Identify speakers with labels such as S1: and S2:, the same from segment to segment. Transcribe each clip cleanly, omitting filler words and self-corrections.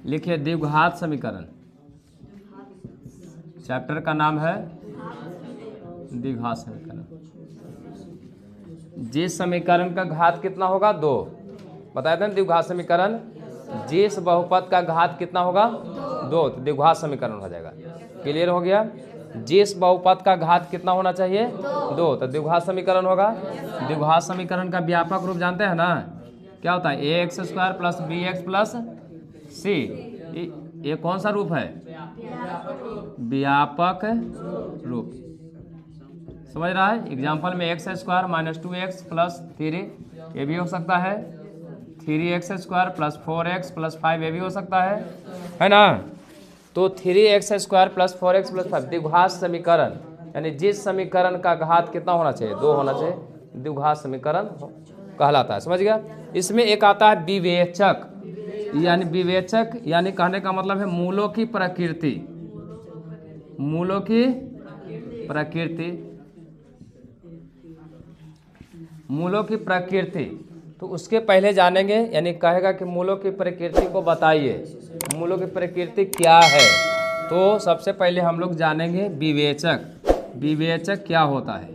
S1: लिखिए द्विघात समीकरण, चैप्टर का नाम है द्विघात समीकरण। जिस समीकरण का घात कितना होगा 2, बताए थे ना द्विघात समीकरण, जिस बहुपद का घात कितना होगा 2 तो द्विघात समीकरण हो जाएगा। क्लियर हो गया। जिस बहुपद का घात कितना होना चाहिए 2 तो द्विघात समीकरण होगा। द्विघात समीकरण का व्यापक रूप जानते हैं ना, क्या होता है ax² plus bx plus c। ये कौन सा रूप है, व्यापक रूप। समझ रहा है। एग्जाम्पल में x² माइनस 2x प्लस 3 ये भी हो सकता है, 3x² प्लस 4x प्लस 5 ये भी हो सकता है ना। तो 3x² प्लस 4x प्लस 5 द्विघात समीकरण, यानी जिस समीकरण का घात कितना होना चाहिए 2 होना चाहिए, द्विघात समीकरण कहलाता है। समझ गया। इसमें एक आता है विवेचक, यानी विवेचक यानी कहने का मतलब है मूलों की प्रकृति, मूलों की प्रकृति, मूलों की प्रकृति। तो उसके पहले जानेंगे, यानी कहेगा कि मूलों की प्रकृति को बताइए, मूलों की प्रकृति क्या है। तो सबसे पहले हम लोग जानेंगे विवेचक। विवेचक क्या होता है।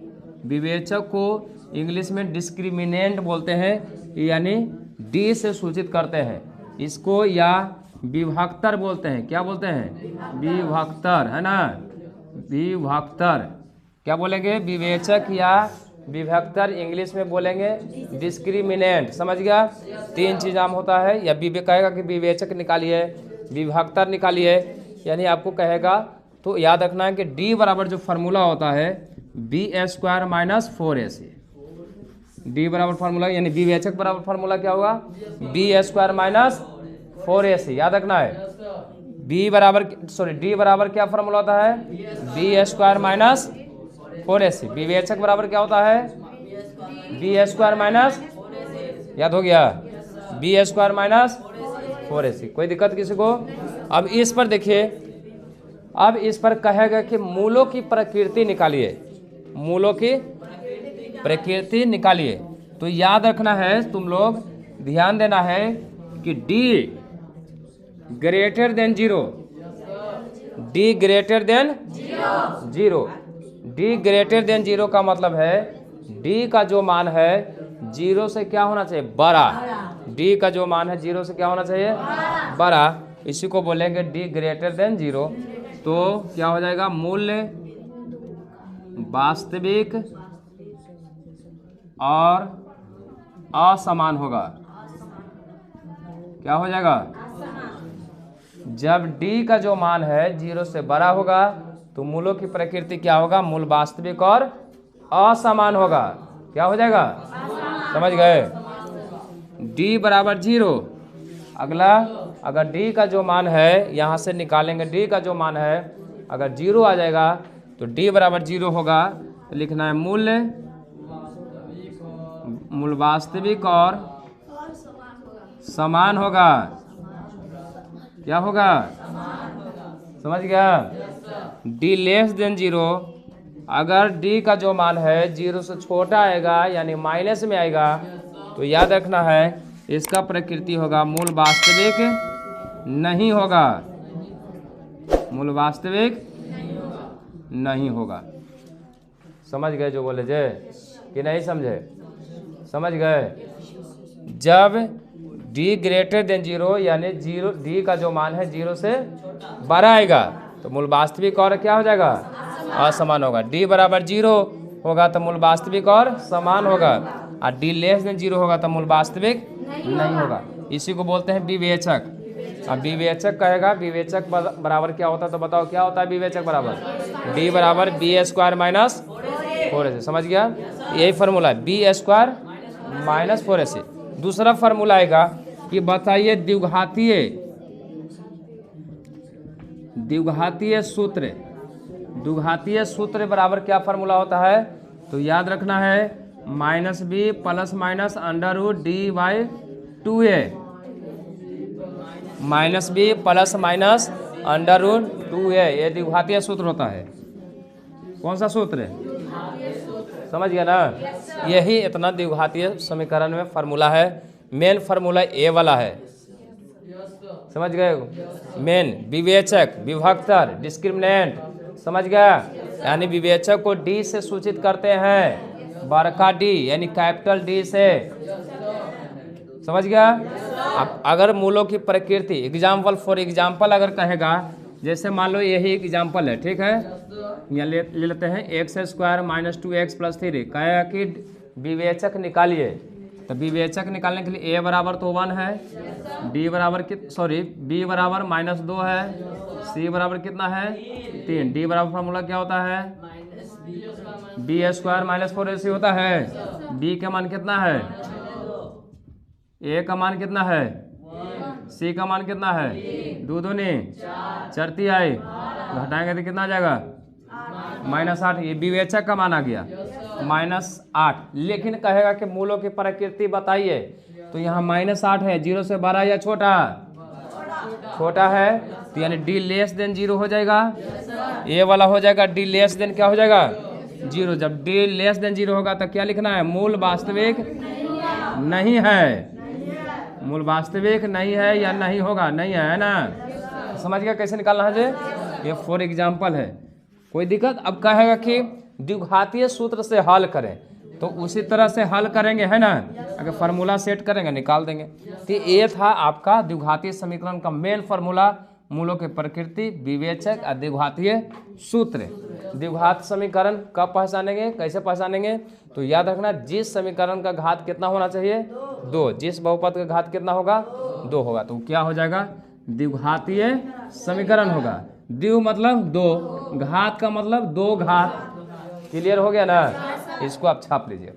S1: विवेचक को इंग्लिश में डिस्क्रिमिनेंट बोलते हैं, यानी डी से सूचित करते हैं इसको, या विभक्तर बोलते हैं। क्या बोलते हैं, विभक्तर, है ना, विभक्तर। क्या बोलेंगे, विवेचक या विभक्तर, इंग्लिश में बोलेंगे डिस्क्रिमिनेंट। समझ गया। 3 चीज आम होता है, या कहेगा कि विवेचक निकालिए, विभक्तर निकालिए, यानी आपको कहेगा। तो याद रखना है कि डी बराबर जो फार्मूला होता है b² माइनस 4ac, डी बराबर फार्मूला, यानी विवेचक बराबर फार्मूला क्या होगा b² माइनस 4ac। याद रखना है डी बराबर क्या फार्मूला होता है b² माइनस 4ac। विवेचक बराबर क्या होता है b² माइनस, याद हो गया, b² माइनस 4ac। कोई दिक्कत किसी को। अब इस पर देखिए, अब इस पर कहेगा कि मूलों की प्रकृति निकालिए, मूलों की प्रकृति निकालिए। तो याद रखना है, तुम लोग ध्यान देना है कि d greater than 0, d greater than 0, d greater than 0 का मतलब है d का जो मान है 0 से क्या होना चाहिए, बड़ा। d का जो मान है 0 से क्या होना चाहिए, बड़ा। इसी को बोलेंगे d ग्रेटर देन 0। तो क्या हो जाएगा, मूल्य वास्तविक और असमान होगा। क्या हो जाएगा, जब d का जो मान है 0 से बड़ा होगा तो मूलों की प्रकृति क्या होगा, मूल वास्तविक और असमान होगा। क्या हो जाएगा, समझ गए। d बराबर 0। अगला, अगर d का जो मान है, यहाँ से निकालेंगे d का जो मान है, अगर 0 आ जाएगा तो d बराबर 0 होगा। तो लिखना है मूल्य, मूल वास्तविक और समान होगा। क्या होगा, समझ गया। d लेस देन 0, अगर d का जो मान है 0 से छोटा आएगा, यानी माइनस में आएगा, तो याद रखना है इसका प्रकृति होगा मूल वास्तविक नहीं होगा, मूल वास्तविक नहीं होगा। समझ गए जो बोले जे, कि नहीं समझे, समझ गए। जब d ग्रेटर देन 0, यानी 0 d का जो मान है 0 से बड़ा आएगा तो मूल वास्तविक और क्या हो जाएगा, असमान होगा। d बराबर 0 होगा तो मूल वास्तविक और समान होगा, और d लेस देन 0 होगा तो मूल वास्तविक नहीं होगा। इसी को बोलते हैं विवेचक। अब विवेचक कहेगा, विवेचक बराबर क्या होता है, तो बताओ क्या होता है विवेचक बराबर, d बराबर b² माइनस 4ac। समझ गया, यही फार्मूला है b² माइनस 4ac। दूसरा फार्मूला आएगा कि बताइए द्विघातीय सूत्र, द्विघातीय सूत्र बराबर क्या फार्मूला होता है। तो याद रखना है -b plus minus √d/2a, -b plus minus √2a, ये द्विघातीय सूत्र होता है। कौन सा सूत्र है, समझ गया ना। यही इतना द्विघातीय समीकरण में फार्मूला है। मेन फार्मूला ए वाला है, समझ गए? मेन, विवेचक, विभक्तर, डिस्क्रिमिनेंट, समझ गया? यानी विवेचक को डी से सूचित करते हैं, बड़का डी यानी कैपिटल डी से, समझ गया? अब अगर मूलों की प्रकृति, एग्जाम्पल फॉर एग्जाम्पल अगर कहेगा, जैसे मान लो यही एक एग्जाम्पल है, ठीक है, यहाँ ले लेते हैं x square minus 2x plus 3, कहेगा कि विवेचक निकालिए। तो विवेचक निकालने के लिए a बराबर तो 1 है, b बराबर b बराबर -2 है, c बराबर कितना है 3, d बराबर फॉर्मूला क्या होता है b स्क्वायर माइनस 4ac होता है। b का मान कितना है, a का मान कितना है, c का मान कितना है, 2 दूनी 4 × 3 आई, घटाएंगे तो कितना आ जाएगा -8। ये विवेचक का मान आ गया -8। लेकिन कहेगा कि मूलों की प्रकृति बताइए, तो यहाँ -8 है, 0 से बड़ा या छोटा, छोटा है, तो यानी d लेस देन 0 हो जाएगा, ये वाला हो जाएगा d लेस देन क्या हो जाएगा 0। जब d लेस देन 0 होगा तो क्या लिखना है, मूल वास्तविक नहीं है, मूल वास्तविक नहीं है या नहीं होगा, नहीं है ना। समझ गया कैसे निकालना है जी? ये फॉर एग्जाम्पल है, कोई दिक्कत? अब कहेगा कि द्विघातीय सूत्र से हल करें, तो उसी तरह से हल करेंगे, है ना। अगर फार्मूला सेट करेंगे निकाल देंगे। तो ये था आपका द्विघातीय समीकरण का मेन फार्मूला, मूलों की प्रकृति, विवेचक और द्विघातीय सूत्र। द्विघात समीकरण कब पहचानेंगे, कैसे पहचानेंगे? तो याद रखना, जिस समीकरण का घात कितना होना चाहिए 2, जिस बहुपद का घात कितना होगा 2 होगा, तो क्या हो जाएगा द्विघातीय समीकरण होगा। द्वि मतलब 2, घात का मतलब 2 घात। क्लियर हो गया ना? इसको आप छाप लीजिए।